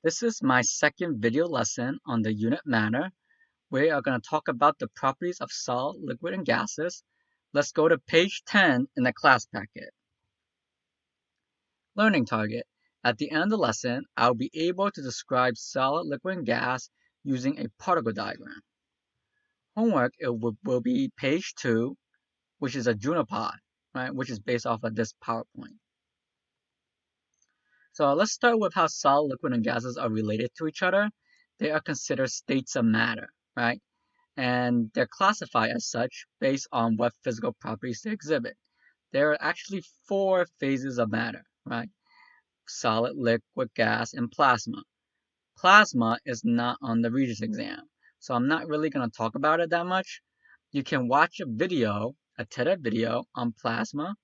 This is my second video lesson on the unit matter. We are going to talk about the properties of solid, liquid, and gases. Let's go to page 10 in the class packet. Learning target. At the end of the lesson, I'll be able to describe solid, liquid, and gas using a particle diagram. Homework will be page 2, which is a Junipod, right, which is based off of this PowerPoint. So let's start with how solid, liquid, and gases are related to each other. They are considered states of matter, right? And they're classified as such based on what physical properties they exhibit. There are actually 4 phases of matter, right? Solid, liquid, gas, and plasma. Plasma is not on the Regents exam, so I'm not really going to talk about it that much. You can watch a video, a TED video on plasma.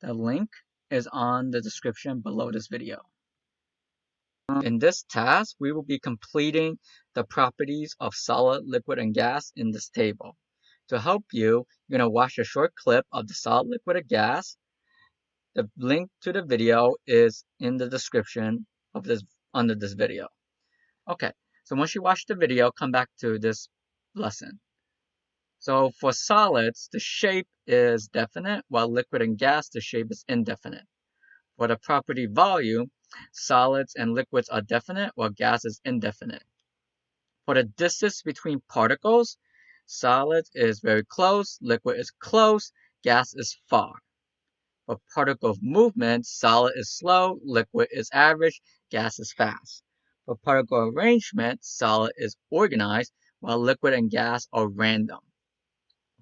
The link is on the description below this video. In this task, we will be completing the properties of solid, liquid, and gas in this table. To help you, you're going to watch a short clip of the solid, liquid, and gas. The link to the video is in the description of this under this video. Okay, so once you watch the video, come back to this lesson. So for solids, the shape is definite, while liquid and gas, the shape is indefinite. For the property volume, solids and liquids are definite, while gas is indefinite. For the distance between particles, solids is very close, liquid is close, gas is far. For particle movement, solid is slow, liquid is average, gas is fast. For particle arrangement, solid is organized, while liquid and gas are random.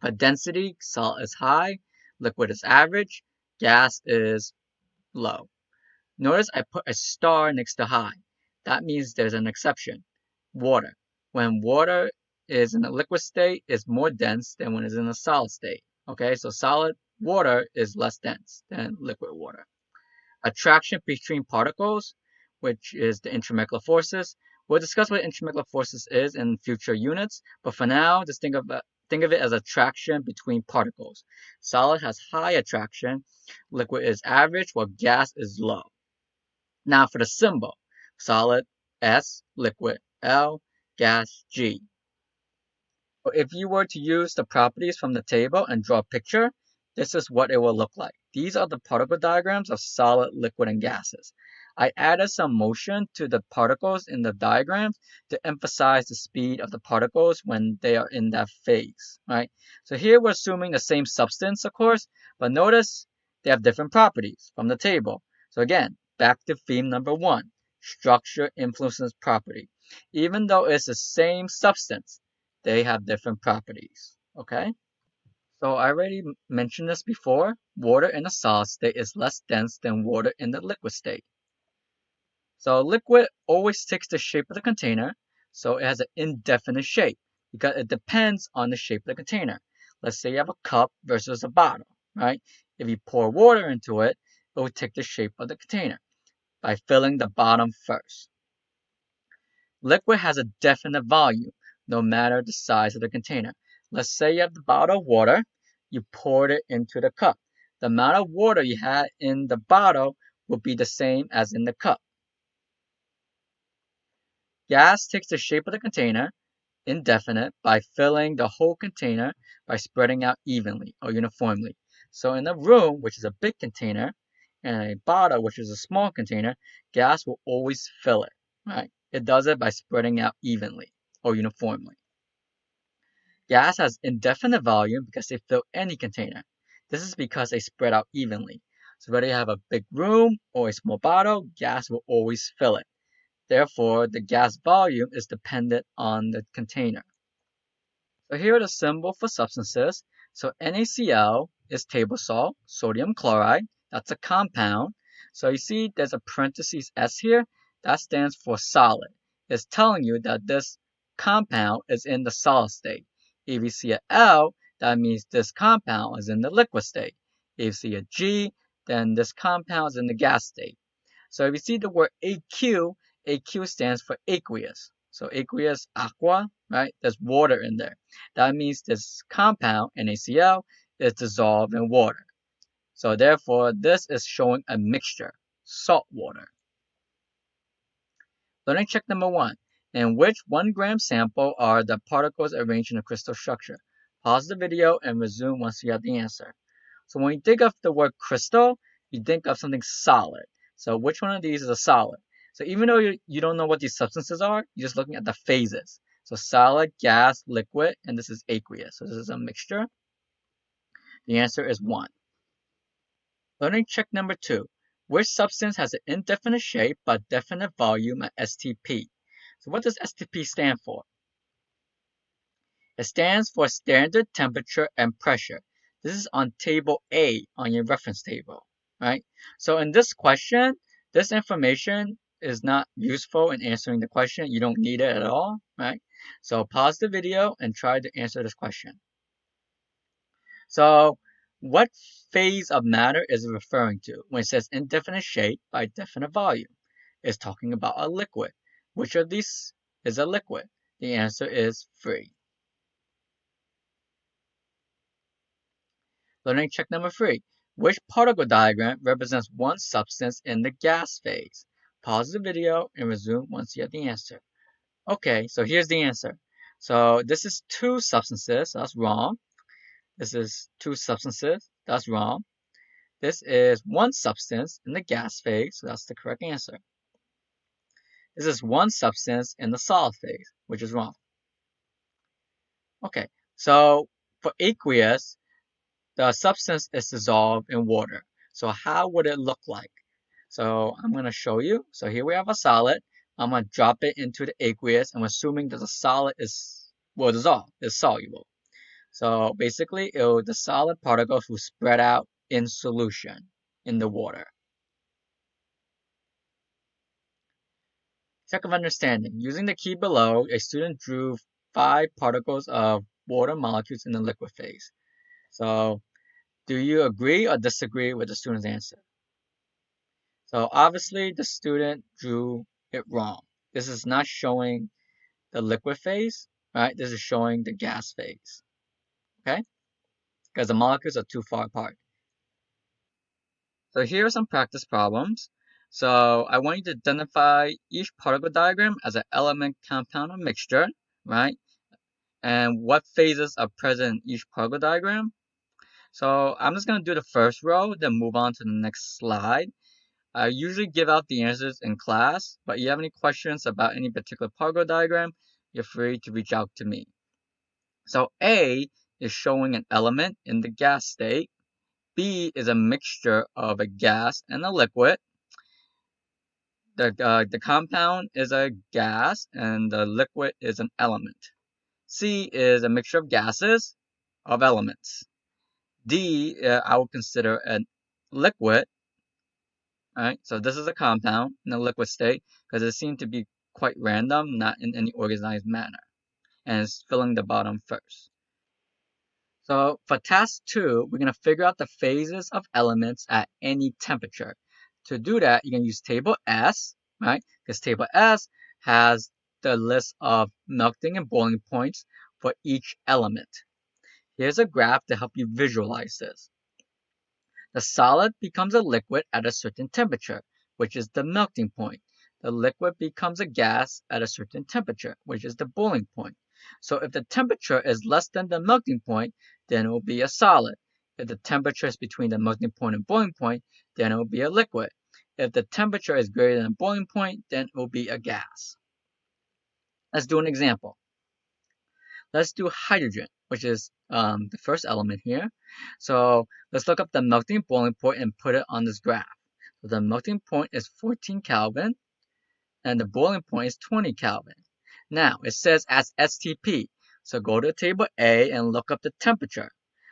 For density, solid is high, liquid is average, gas is low. Notice I put a star next to high. That means there's an exception. Water. When water is in a liquid state, it's more dense than when it's in a solid state. Okay, so solid water is less dense than liquid water. Attraction between particles, which is the intramolecular forces. We'll discuss what intramolecular forces is in future units, but for now, just think of it as attraction between particles. Solid has high attraction, liquid is average, while gas is low. Now for the symbol, solid S, liquid L, gas G. So if you were to use the properties from the table and draw a picture, this is what it will look like. These are the particle diagrams of solid, liquid, and gases. I added some motion to the particles in the diagrams to emphasize the speed of the particles when they are in that phase, right? So here we're assuming the same substance, of course, but notice they have different properties from the table. So again, back to theme number 1, structure influences property. Even though it's the same substance, they have different properties, okay? So I already mentioned this before. Water in a solid state is less dense than water in the liquid state. So liquid always takes the shape of the container, so it has an indefinite shape because it depends on the shape of the container. Let's say you have a cup versus a bottle, right? If you pour water into it, it will take the shape of the container by filling the bottom first. Liquid has a definite volume, no matter the size of the container. Let's say you have the bottle of water, you poured it into the cup. The amount of water you had in the bottle will be the same as in the cup. Gas takes the shape of the container, indefinite, by filling the whole container by spreading out evenly or uniformly. So in a room, which is a big container, and a bottle, which is a small container, gas will always fill it, right? It does it by spreading out evenly or uniformly. Gas has indefinite volume because they fill any container. This is because they spread out evenly. So whether you have a big room or a small bottle, gas will always fill it. Therefore, the gas volume is dependent on the container. So here are the symbols for substances. So NaCl is table salt, sodium chloride. That's a compound. So you see there's a parenthesis S here. That stands for solid. It's telling you that this compound is in the solid state. If you see a L, that means this compound is in the liquid state. If you see a G, then this compound is in the gas state. So if you see the word AQ, AQ stands for aqueous. So aqueous, aqua, right? There's water in there. That means this compound, NaCl, is dissolved in water. So therefore, this is showing a mixture, salt water. Learning check number 1. In which 1-gram sample are the particles arranged in a crystal structure? Pause the video and resume once you have the answer. So when you think of the word crystal, you think of something solid. So which one of these is a solid? So even though you don't know what these substances are, you're just looking at the phases. So solid, gas, liquid, and this is aqueous. So this is a mixture. The answer is 1. Learning check number 2. Which substance has an indefinite shape but definite volume at STP? So what does STP stand for? It stands for standard temperature and pressure. This is on table A on your reference table, right? So in this question, this information is not useful in answering the question. You don't need it at all, right? So pause the video and try to answer this question. So what phase of matter is it referring to when it says indefinite shape by definite volume? It's talking about a liquid. Which of these is a liquid? The answer is 3. Learning check number 3. Which particle diagram represents one substance in the gas phase? Pause the video and resume once you have the answer. Okay, so here's the answer. So this is 2 substances, that's wrong. This is 2 substances, that's wrong. This is 1 substance in the gas phase, so that's the correct answer. This is 1 substance in the solid phase, which is wrong. Okay, so for aqueous, the substance is dissolved in water. So how would it look like? So I'm going to show you. So here we have a solid. I'm going to drop it into the aqueous. I'm assuming that the solid will dissolve, is soluble. So basically, the solid particles will spread out in solution in the water. Check of understanding. Using the key below, a student drew 5 particles of water molecules in the liquid phase. So do you agree or disagree with the student's answer? So obviously the student drew it wrong. This is not showing the liquid phase, right? This is showing the gas phase, okay? Because the molecules are too far apart. So here are some practice problems. So I want you to identify each particle diagram as an element, compound, or mixture, right? And what phases are present in each particle diagram. So I'm just going to do the first row, then move on to the next slide. I usually give out the answers in class, but if you have any questions about any particular particle diagram, you're free to reach out to me. So A is showing an element in the gas state. B is a mixture of a gas and a liquid. The compound is a gas and the liquid is an element. C is a mixture of gases of elements. D, I would consider a liquid. Right, so this is a compound in a liquid state because it seemed to be quite random, not in any organized manner, and it's filling the bottom first. So for task 2, we're going to figure out the phases of elements at any temperature. To do that, you can use table S, right? Because table S has the list of melting and boiling points for each element. Here's a graph to help you visualize this. The solid becomes a liquid at a certain temperature, which is the melting point. The liquid becomes a gas at a certain temperature, which is the boiling point. So if the temperature is less than the melting point, then it will be a solid. If the temperature is between the melting point and boiling point, then it will be a liquid. If the temperature is greater than the boiling point, then it will be a gas. Let's do an example. Let's do hydrogen, which is the first element here. So let's look up the melting boiling point and put it on this graph. So the melting point is 14 Kelvin and the boiling point is 20 Kelvin. Now it says as STP. So go to table A and look up the temperature.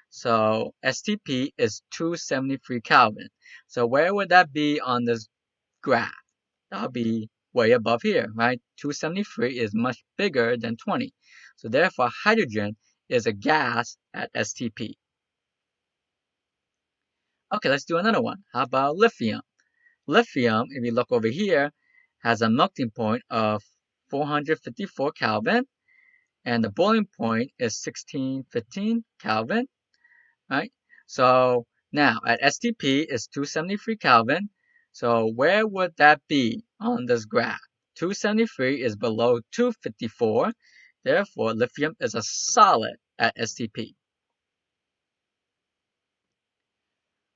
So STP is 273 Kelvin. So where would that be on this graph? That'll be way above here, right? 273 is much bigger than 20. So therefore, hydrogen is a gas at STP. Okay, let's do another one. How about lithium? Lithium, if you look over here, has a melting point of 454 Kelvin, and the boiling point is 1615 Kelvin, right? So now at STP is 273 Kelvin. So where would that be on this graph? 273 is below 254. Therefore, lithium is a solid at STP.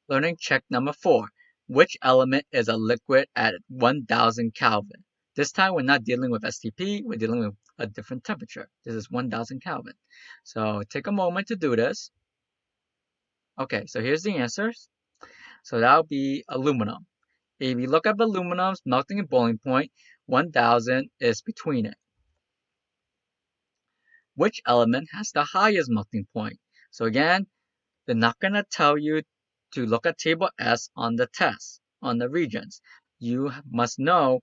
Learning check number 4. Which element is a liquid at 1000 Kelvin? This time we're not dealing with STP, we're dealing with a different temperature. This is 1000 Kelvin. So take a moment to do this. Okay, so here's the answers. So that'll be aluminum. If you look up aluminum's melting and boiling point, 1000 is between it. Which element has the highest melting point? So again, they're not going to tell you to look at table S on the test, on the regions. You must know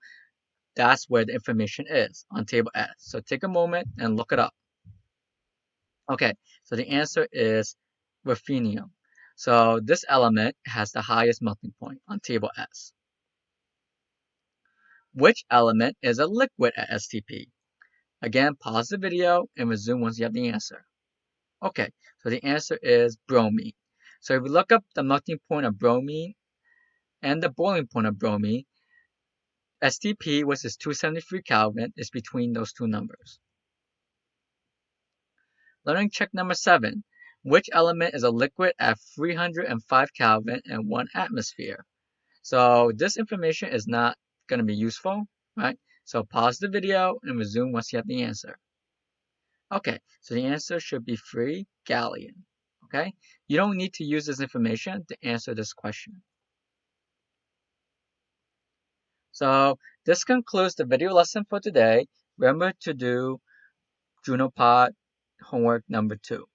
that's where the information is, on table S. So take a moment and look it up. Okay, so the answer is ruthenium. So this element has the highest melting point on table S. Which element is a liquid at STP? Again, pause the video and resume once you have the answer. Okay, so the answer is bromine. So if we look up the melting point of bromine and the boiling point of bromine, STP, which is 273 Kelvin, is between those two numbers. Learning check number 7. Which element is a liquid at 305 Kelvin and 1 atmosphere? So this information is not going to be useful, right? So pause the video and resume once you have the answer. Okay, so the answer should be free gallium. Okay, you don't need to use this information to answer this question. So this concludes the video lesson for today. Remember to do Junopod homework number 2.